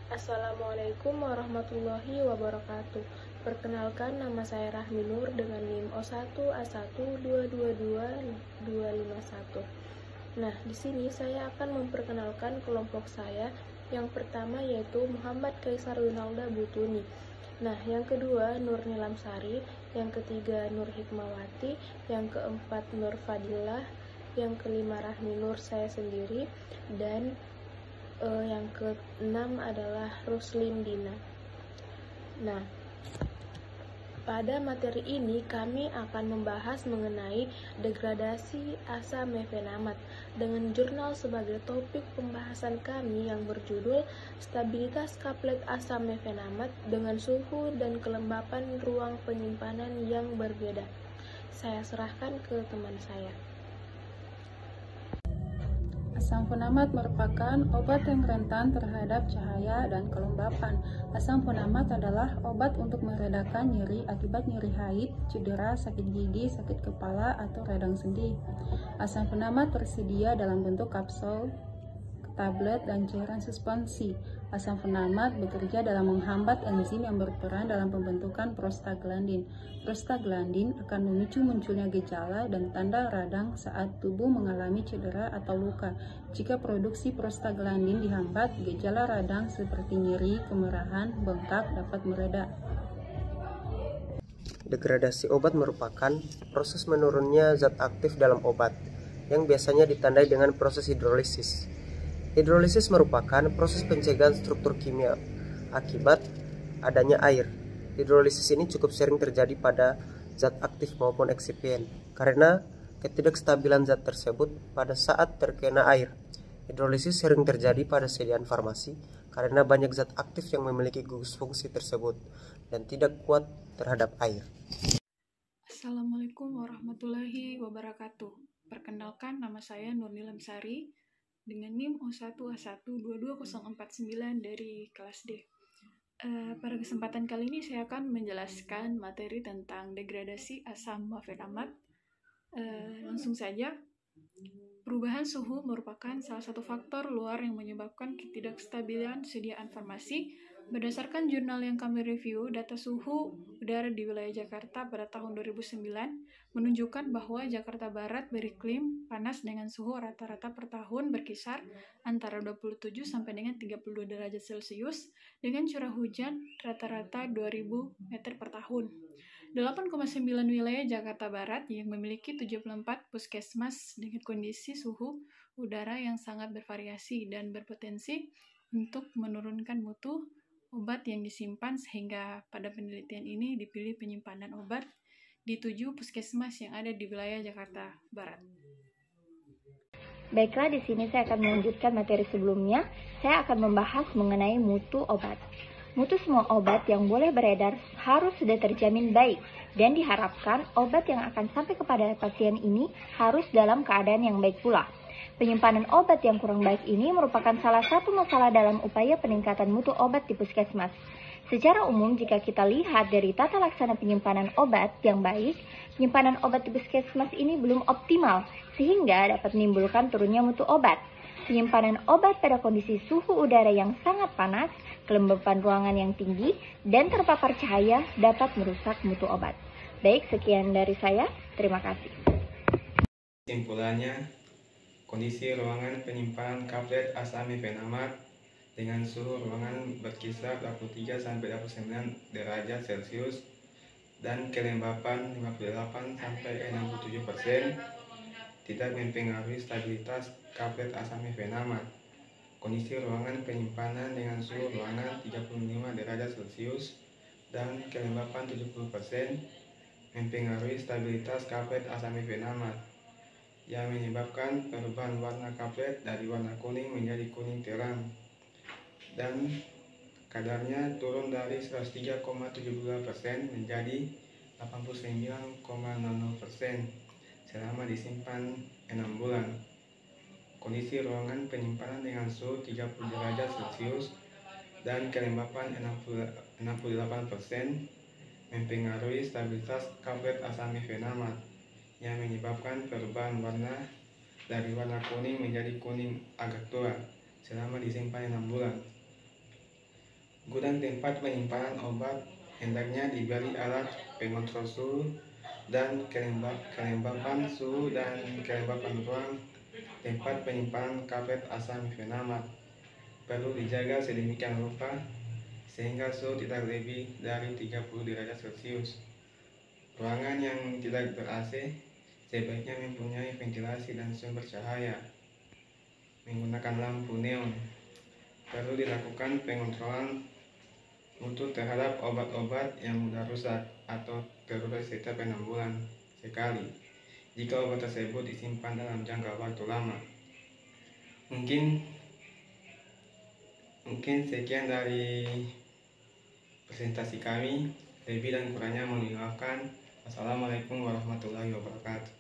Assalamualaikum warahmatullahi wabarakatuh. Perkenalkan, nama saya Rahmi Nur dengan NIM O1A1222251. Nah, di sini saya akan memperkenalkan kelompok saya. Yang pertama yaitu Muhammad Kaisar Winalda Butuni. Nah, yang kedua Nurni Lamsari, yang ketiga Nur Hikmawati, yang keempat Nur Fadilah, yang kelima Rahmi Nur saya sendiri, dan yang keenam adalah Ruslin Dina. Nah, pada materi ini kami akan membahas mengenai degradasi asam mefenamat dengan jurnal sebagai topik pembahasan kami yang berjudul Stabilitas Kaplet Asam Mefenamat dengan Suhu dan Kelembapan Ruang Penyimpanan yang Berbeda. Saya serahkan ke teman saya. Asam fenamat merupakan obat yang rentan terhadap cahaya dan kelembapan. Asam fenamat adalah obat untuk meredakan nyeri akibat nyeri haid, cedera, sakit gigi, sakit kepala, atau radang sendi. Asam fenamat tersedia dalam bentuk kapsul, tablet, dan cairan suspensi. Asam fenamat bekerja dalam menghambat enzim yang berperan dalam pembentukan prostaglandin. Prostaglandin akan memicu munculnya gejala dan tanda radang saat tubuh mengalami cedera atau luka. Jika produksi prostaglandin dihambat, gejala radang seperti nyeri, kemerahan, bengkak dapat mereda. Degradasi obat merupakan proses menurunnya zat aktif dalam obat yang biasanya ditandai dengan proses hidrolisis. Hidrolisis merupakan proses pencegahan struktur kimia akibat adanya air. Hidrolisis ini cukup sering terjadi pada zat aktif maupun eksipien karena ketidakstabilan zat tersebut pada saat terkena air. Hidrolisis sering terjadi pada sediaan farmasi karena banyak zat aktif yang memiliki gugus fungsi tersebut dan tidak kuat terhadap air. Assalamualaikum warahmatullahi wabarakatuh. Perkenalkan, nama saya Nurni Lamsari dengan NIM O1A1222049 dari kelas D. Pada kesempatan kali ini saya akan menjelaskan materi tentang degradasi asam mefenamat. Langsung saja. Perubahan suhu merupakan salah satu faktor luar yang menyebabkan ketidakstabilan sediaan farmasi. Berdasarkan jurnal yang kami review, data suhu udara di wilayah Jakarta pada tahun 2009 menunjukkan bahwa Jakarta Barat beriklim panas dengan suhu rata-rata per tahun berkisar antara 27 sampai dengan 32 derajat Celcius dengan curah hujan rata-rata 2000 meter per tahun. 8,9 wilayah Jakarta Barat yang memiliki 74 puskesmas dengan kondisi suhu udara yang sangat bervariasi dan berpotensi untuk menurunkan mutu obat yang disimpan, sehingga pada penelitian ini dipilih penyimpanan obat di 7 puskesmas yang ada di wilayah Jakarta Barat. Baiklah, di sini saya akan melanjutkan materi sebelumnya. Saya akan membahas mengenai mutu obat. Mutu semua obat yang boleh beredar harus sudah terjamin baik, dan diharapkan obat yang akan sampai kepada pasien ini harus dalam keadaan yang baik pula. Penyimpanan obat yang kurang baik ini merupakan salah satu masalah dalam upaya peningkatan mutu obat di puskesmas. Secara umum, jika kita lihat dari tata laksana penyimpanan obat yang baik, penyimpanan obat di puskesmas ini belum optimal, sehingga dapat menimbulkan turunnya mutu obat. Penyimpanan obat pada kondisi suhu udara yang sangat panas, kelembapan ruangan yang tinggi, dan terpapar cahaya dapat merusak mutu obat. Baik, sekian dari saya. Terima kasih. Kesimpulannya, kondisi ruangan penyimpanan kaplet asam mefenamat dengan suhu ruangan berkisar 23-29 derajat Celcius dan kelembapan 58-67% tidak mempengaruhi stabilitas kaplet asam mefenamat. Kondisi ruangan penyimpanan dengan suhu ruangan 35 derajat Celcius dan kelembapan 70% mempengaruhi stabilitas kaplet asam mefenamat yang menyebabkan perubahan warna kaplet dari warna kuning menjadi kuning terang dan kadarnya turun dari 103,72% menjadi 89,00% selama disimpan 6 bulan. Kondisi ruangan penyimpanan dengan suhu 30 derajat Celcius dan kelembapan 68% mempengaruhi stabilitas kaplet asam mefenamat yang menyebabkan perubahan warna dari warna kuning menjadi kuning agak tua selama disimpan 6 bulan. Gudang tempat penyimpanan obat hendaknya diberi alat pengontrol suhu dan kelembapan suhu dan kelembapan ruang. Tempat penyimpanan kaplet asam mefenamat perlu dijaga sedemikian rupa sehingga suhu tidak lebih dari 30 derajat Celcius. Ruangan yang tidak ber-AC sebaiknya mempunyai ventilasi dan sumber cahaya. Menggunakan lampu neon. Perlu dilakukan pengontrolan mutu terhadap obat-obat yang mudah rusak atau terurus setiap 6 bulan sekali jika obat tersebut disimpan dalam jangka waktu lama. Mungkin sekian dari presentasi kami. Lebih dan kurangnya mohon dimaafkan. Assalamualaikum warahmatullahi wabarakatuh.